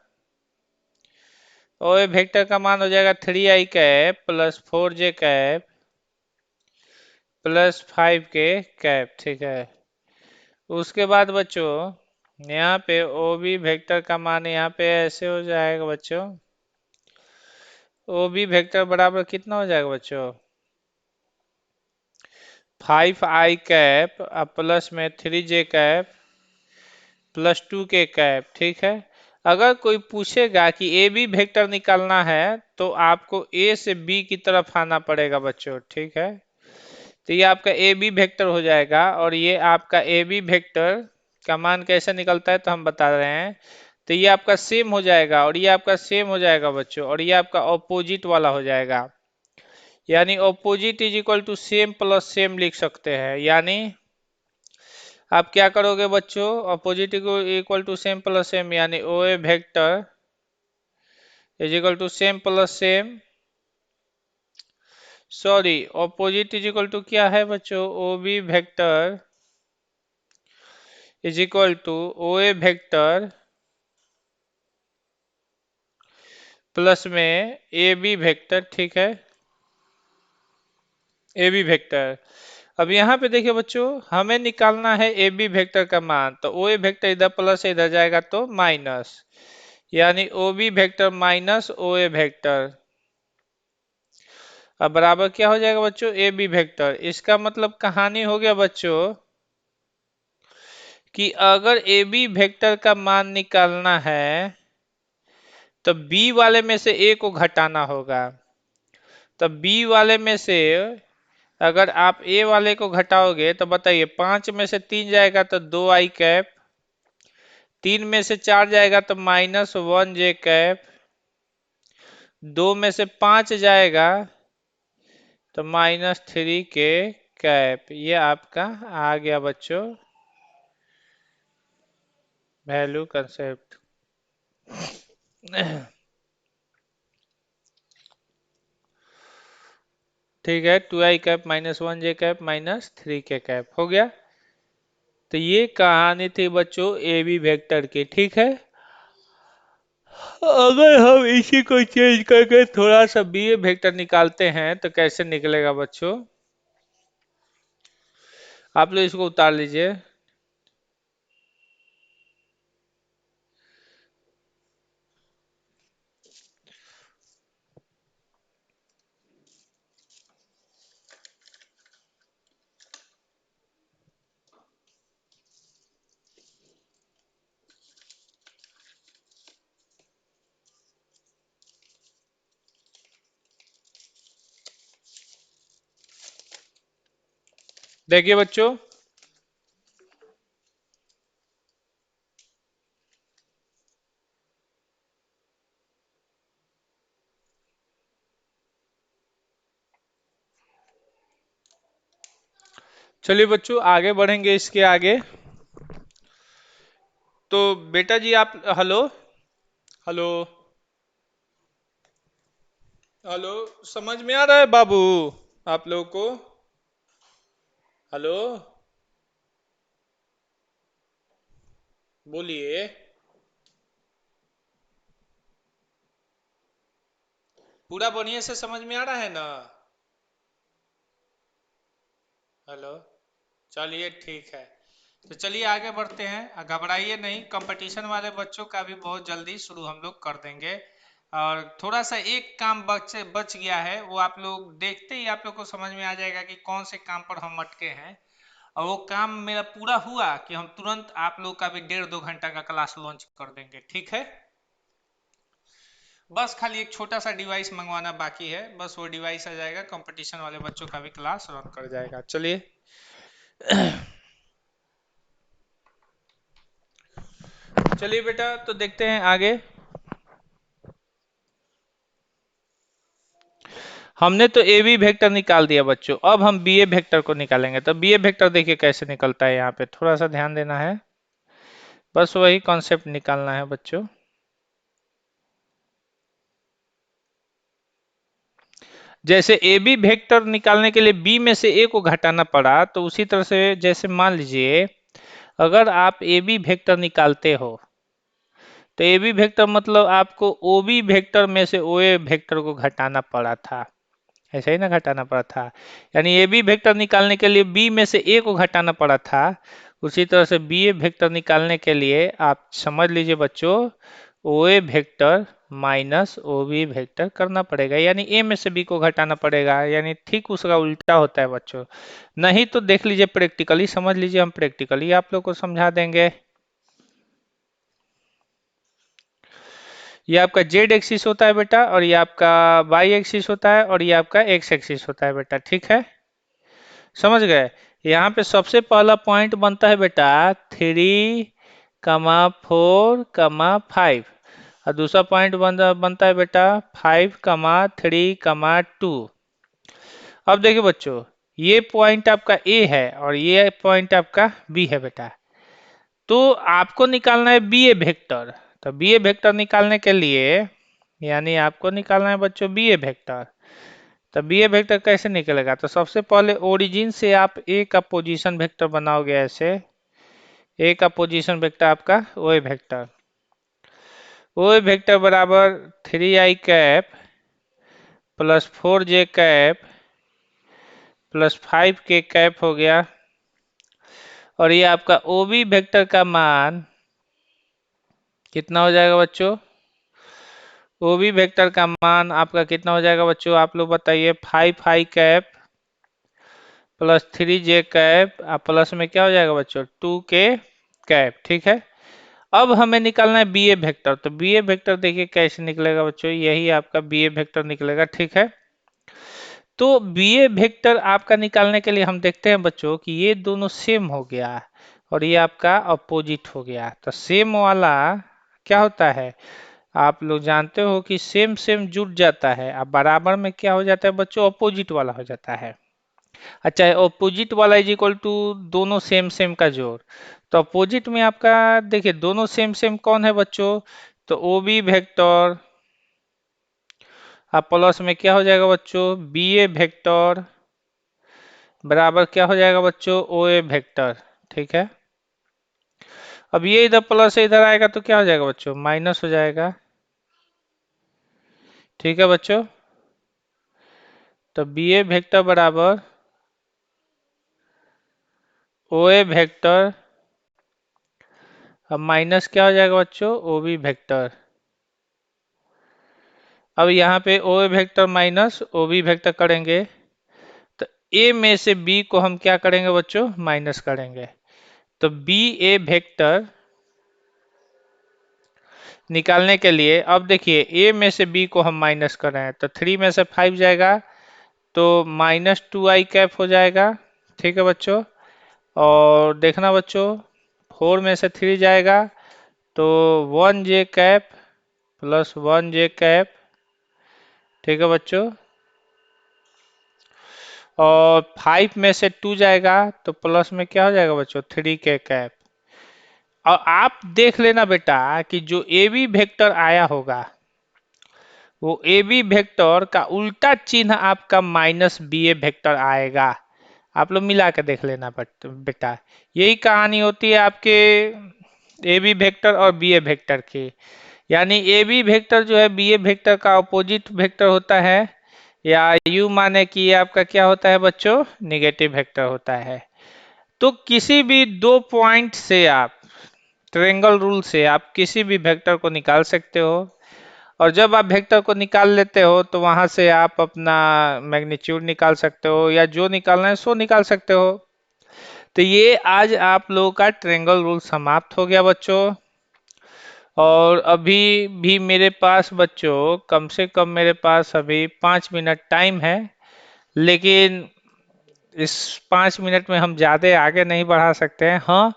Speaker 1: O A vector का मान हो जाएगा 3i cap plus 4j cap plus 5k cap, ठीक है। उसके बाद बच्चों यहाँ पे ओ बी वेक्टर का मान यहाँ पे ऐसे हो जाएगा बच्चों, ओ बी वेक्टर बराबर कितना हो जाएगा बच्चों, 5i कैप प्लस में 3j cap plus 2k cap, ठीक है। अगर कोई पूछेगा कि ए बी वेक्टर निकालना है, तो आपको ए से बी की तरफ आना पड़ेगा बच्चों, ठीक है। तो ये आपका ए बी वेक्टर हो जाएगा, और ये आपका ए बी वेक्टर का मान कैसे निकलता है तो हम बता रहे हैं। तो ये आपका सेम हो जाएगा, और ये आपका सेम हो जाएगा बच्चों, और ये आपका ऑपोजिट वाला हो जाएगा, यानी opposite is equal to same plus same लिख सकते हैं। यानी आप क्या करोगे बच्चों, opposite equal to same plus same, यानी O A vector is equal to same plus same, sorry opposite is equal to क्या है बच्चों, O B vector is equal to O A vector plus में ए बी वेक्टर, ठीक है, ए बी वेक्टर। अब यहाँ पे देखिए बच्चों, हमें निकालना है ए बी वेक्टर का मान, तो ओ ए वेक्टर इधर प्लस है इधर जाएगा तो माइनस, यानी ओ B vector minus O A vector. अब बराबर क्या हो जाएगा बच्चों, ए बी वेक्टर। इसका मतलब कहानी हो गया बच्चों कि अगर ए बी वेक्टर का मान निकालना है, तो बी वाले में से ए को घटाना होगा। तो बी वाले में से अगर आप ए वाले को घटाओगे तो बताइए, 5 में से 3 जाएगा तो 2i कैप, 3 में से 4 जाएगा तो -1j कैप, 2 में से 5 जाएगा तो -3k कैप। ये आपका आ गया बच्चों वैल्यू कंसेप्ट। ठीक है, 2i cap -1j cap -3k cap हो गया। तो ये कहानी थी बच्चों ए बी वेक्टर की, ठीक है। अगर हम इसी को चेंज करके थोड़ा सा बी ए वेक्टर निकालते हैं तो कैसे निकलेगा बच्चों, आप लोग इसको उतार लीजिए। देखिए बच्चों, चलिए बच्चों आगे बढ़ेंगे इसके आगे। तो बेटा जी आप, हेलो हेलो हेलो, समझ में आ रहा है बाबू आप लोगों को? हेलो, बोलिए। पूरा बढ़िया से समझ में आ रहा है ना? हेलो, चलिए ठीक है। तो चलिए आगे बढ़ते हैं, घबराइए नहीं, कंपटीशन वाले बच्चों का भी बहुत जल्दी शुरू हम लोग कर देंगे। और थोड़ा सा एक काम बच गया है, वो आप लोग देखते ही आप लोग को समझ में आ जाएगा कि कौन से काम पर हम अटके हैं। और वो काम मेरा पूरा हुआ कि हम तुरंत आप लोग का भी 1.5-2 घंटा का क्लास लॉन्च कर देंगे, ठीक है। बस खाली एक छोटा सा डिवाइस मंगवाना बाकी है, बस वो डिवाइस आ जाएगा, कंपटीशन वाले बच्चों का भी क्लास रन कर जाएगा। चलिए चलिए बेटा, तो देखते हैं आगे। हमने तो ए बी वेक्टर निकाल दिया बच्चों, अब हम बी ए वेक्टर को निकालेंगे। तो बी ए वेक्टर देखिए कैसे निकलता है, यहाँ पे थोड़ा सा ध्यान देना है, बस वही कॉन्सेप्ट निकालना है बच्चों। जैसे ए बी वेक्टर निकालने के लिए बी में से ए को घटाना पड़ा, तो उसी तरह से जैसे मान लीजिए अगर आप ए बी वेक्टर निकालते हो तो ए बी वेक्टर मतलब आपको ओ बी वेक्टर में से ओ ए वेक्टर को घटाना पड़ा था, ऐसा ही ना घटाना पड़ा था। यानी ए बी वेक्टर निकालने के लिए बी में से ए को घटाना पड़ा था, उसी तरह से बी ए वेक्टर निकालने के लिए आप समझ लीजिए बच्चों O A vector minus O B vector करना पड़ेगा, यानी ए में से बी को घटाना पड़ेगा, यानी ठीक उसका उल्टा होता है बच्चों। नहीं तो देख लीजिए प्रैक्टिकली, समझ लीजिए, हम प्रैक्टिकली आप लोग को समझा देंगे। ये आपका जेड एक्सिस होता है बेटा, और ये आपका वाई एक्सिस होता है, और ये आपका एक्स एक्सिस होता है बेटा, ठीक है, समझ गए। यहाँ पे सबसे पहला पॉइंट बनता है बेटा 3,4,5, और दूसरा पॉइंट बनता है बेटा 5,3,2। अब देखिए बच्चों, ये पॉइंट आपका ए है और ये पॉइंट आपका बी है बेटा, तो आपको निकालना है बी ए वेक्टर। तो बी ए वेक्टर निकालने के लिए यानी आपको निकालना है बच्चों बी ए वेक्टर। तो बी ए वेक्टर कैसे निकलेगा, तो सबसे पहले ओरिजिन से आप ए का पोजीशन वेक्टर बनाओगे ऐसे, ए का पोजीशन वेक्टर आपका ओ A vector, O A vector बराबर 3i cap plus 4j cap plus 5k cap हो गया। और ये आपका ओ बी वेक्टर का मान कितना हो जाएगा बच्चों, ओ बी वेक्टर का मान आपका कितना हो जाएगा बच्चों, आप लोग बताइए। 5i cap plus 3j cap plus में क्या हो जाएगा बच्चों 2k कैप, ठीक है। अब हमें निकालना है बी ए वेक्टर। तो बी ए वेक्टर देखिए कैसे निकलेगा बच्चों, यही आपका बी ए वेक्टर निकलेगा, ठीक है। तो बी ए वेक्टर आपका निकालने के लिए हम देखते हैं बच्चों कि ये दोनों सेम हो गया और ये आपका अपोजिट हो गया। तो सेम वाला क्या होता है, आप लोग जानते हो कि सेम सेम जुड़ जाता है, अब बराबर में क्या हो जाता है बच्चों, अपोजिट वाला हो जाता है। अच्छा है, अपोजिट वाला इज इक्वल टू दोनों सेम सेम का जोड़। तो अपोजिट में आपका देखिए दोनों सेम सेम कौन है बच्चों, तो ओ बी वेक्टर, अब प्लस में क्या हो जाएगा बच्चों, बी ए वेक्टर बराबर क्या हो जाएगा बच्चों, ओ ए वेक्टर। ठीक है, अब ये इधर प्लस से इधर आएगा तो क्या हो जाएगा बच्चों, माइनस हो जाएगा। ठीक है बच्चों, तो बी ए वेक्टर बराबर ओ ए वेक्टर, अब माइनस क्या हो जाएगा बच्चों, ओ बी वेक्टर। अब यहाँ पे O A vector minus O B vector करेंगे तो ए में से बी को हम क्या करेंगे बच्चों, माइनस करेंगे। तो बी ए वेक्टर निकालने के लिए अब देखिए ए में से बी को हम माइनस कर रहे हैं तो 3 में से 5 जाएगा तो -2i कैप हो जाएगा। ठीक है बच्चों, और देखना बच्चों 4 में से 3 जाएगा तो 1j cap plus 1j cap. ठीक है बच्चों, और 5 में से 2 जाएगा तो प्लस में क्या हो जाएगा बच्चों, 3k कैप। और आप देख लेना बेटा कि जो ए बी वेक्टर आया होगा वो ए बी वेक्टर का उल्टा चिन्ह आपका माइनस बी ए वेक्टर आएगा। आप लोग मिला के देख लेना बेटा, यही कहानी होती है आपके ए बी वेक्टर और बी ए वेक्टर की। यानी ए बी वेक्टर जो है बी ए वेक्टर का अपोजिट वेक्टर होता है, या यू माने कि ये आपका क्या होता है बच्चों, निगेटिव वेक्टर होता है। तो किसी भी दो पॉइंट से आप ट्रायंगल रूल से आप किसी भी वेक्टर को निकाल सकते हो, और जब आप वेक्टर को निकाल लेते हो तो वहां से आप अपना मैग्नीट्यूड निकाल सकते हो या जो निकालना है सो निकाल सकते हो। तो ये आज आप लोगों का ट्रायंगल रूल समाप्त हो गया बच्चों। और अभी भी मेरे पास बच्चों कम से कम मेरे पास अभी 5 मिनट टाइम है, लेकिन इस 5 मिनट में हम ज़्यादा आगे नहीं बढ़ा सकते हैं। हाँ,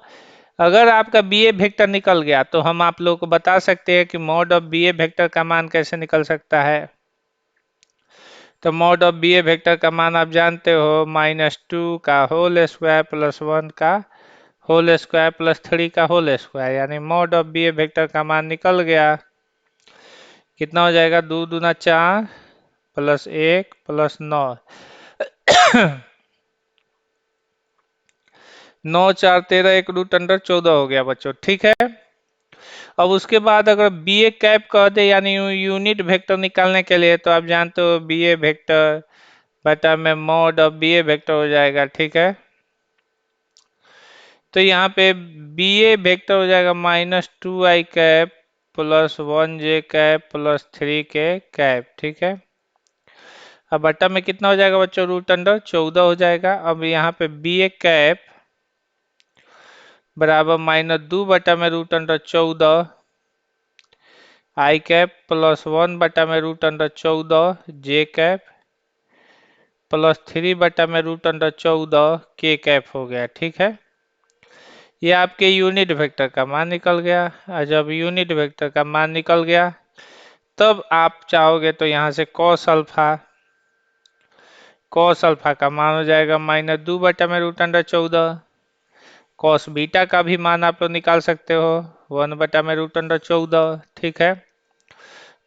Speaker 1: अगर आपका बी ए वेक्टर निकल गया तो हम आप लोगों को बता सकते हैं कि mod of b a vector का मान कैसे निकल सकता है। तो mod of b a vector का मान आप जानते हो, -2 का होल स्क्वायर प्लस 1 का होल स्क्वायर प्लस 3 का होल स्क्वायर, यानी mod of b a vector का मान निकल गया। कितना हो जाएगा, 2 दूना 4 प्लस 1 प्लस 9 9 4 13 1 रूट अंडर 14 हो गया बच्चों। ठीक है, अब उसके बाद अगर बी ए कैप कह दे यानी यूनिट वेक्टर निकालने के लिए, तो आप जानते हो बी ए वेक्टर बटा में mod of b a vector हो जाएगा। ठीक है, तो यहाँ पे बी ए वेक्टर हो जाएगा -2i cap plus 1j cap plus 3k cap. ठीक है, अब बटा में कितना हो जाएगा बच्चों, रूट अंडर 14 हो जाएगा। अब यहाँ पे बी ए कैप बराबर -2 बटा में रूट अंडर 14 आई कैप प्लस 1 बटा में रूट अंडर 14 जे कैप प्लस 3 बटा में रूट अंडर 14 के कैप हो गया। ठीक है, ये आपके यूनिट वेक्टर का मान निकल गया। और जब यूनिट वेक्टर का मान निकल गया तब आप चाहोगे तो यहाँ से कॉस अल्फा का मान हो जाएगा -2 बटा में रूट अंडर 14। कॉस बीटा का भी मान आप लोग निकाल सकते हो, 1 बटा में रूट अंडर 14। ठीक है,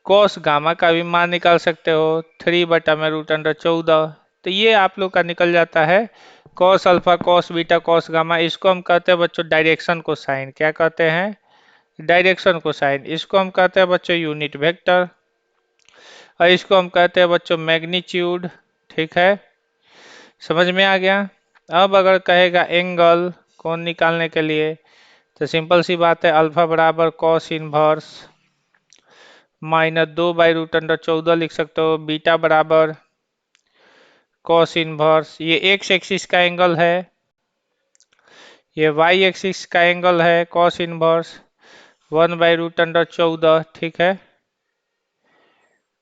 Speaker 1: कॉस गामा का भी मान निकाल सकते हो, 3 बटा में रूट अंडर 14। तो ये आप लोग का निकल जाता है cos alpha cos beta cos gamma. इसको हम कहते हैं बच्चों डायरेक्शन को साइन, क्या कहते हैं, डायरेक्शन को साइन। इसको हम कहते हैं बच्चों यूनिट वेक्टर, और इसको हम कहते हैं बच्चों मैग्नीट्यूड। ठीक है, समझ में आ गया। अब अगर कहेगा एंगल कोण निकालने के लिए, तो सिंपल सी बात है, अल्फा बराबर cos inverse -2 by root under 14 लिख सकते हो। बीटा बराबर कॉस इनवर्स, ये एक्स एक्सिस का एंगल है, ये वाई एक्सिस का एंगल है, cos inverse 1 by root under 14। ठीक है,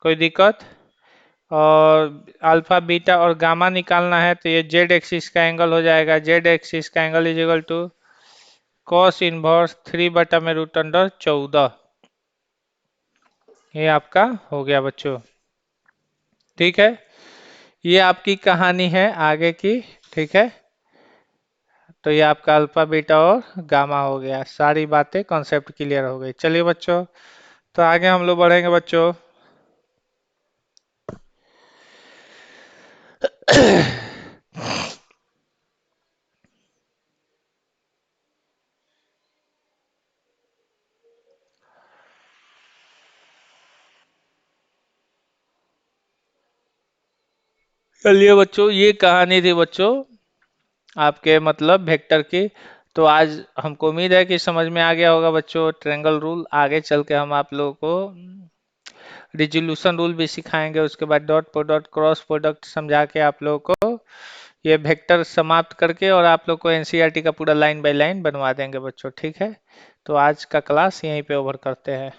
Speaker 1: कोई दिक्कत। और अल्फा बीटा और गामा निकालना है तो ये जेड एक्सिस का एंगल हो जाएगा, जेड एक्सिस का angle is equal to cos inverse 3/√14। ये आपका हो गया बच्चों। ठीक है, ये आपकी कहानी है आगे की। ठीक है, तो ये आपका अल्फा बीटा और गामा हो गया, सारी बातें कॉन्सेप्ट क्लियर हो गई। चलिए बच्चों, तो आगे हम लोग बढ़ेंगे बच्चों। चलिए बच्चों, ये कहानी थी बच्चों आपके मतलब वेक्टर की। तो आज हमको उम्मीद है कि समझ में आ गया होगा बच्चों ट्रायंगल रूल। आगे चल के हम आप लोगों को रिजोल्यूशन रूल भी सिखाएंगे, उसके बाद डॉट प्रोडक्ट क्रॉस प्रोडक्ट समझा के आप लोगों को ये वेक्टर समाप्त करके और आप लोग को एनसीईआरटी का पूरा लाइन बाय लाइन बनवा देंगे बच्चों। ठीक है, तो आज का क्लास यहीं पे ओवर करते हैं।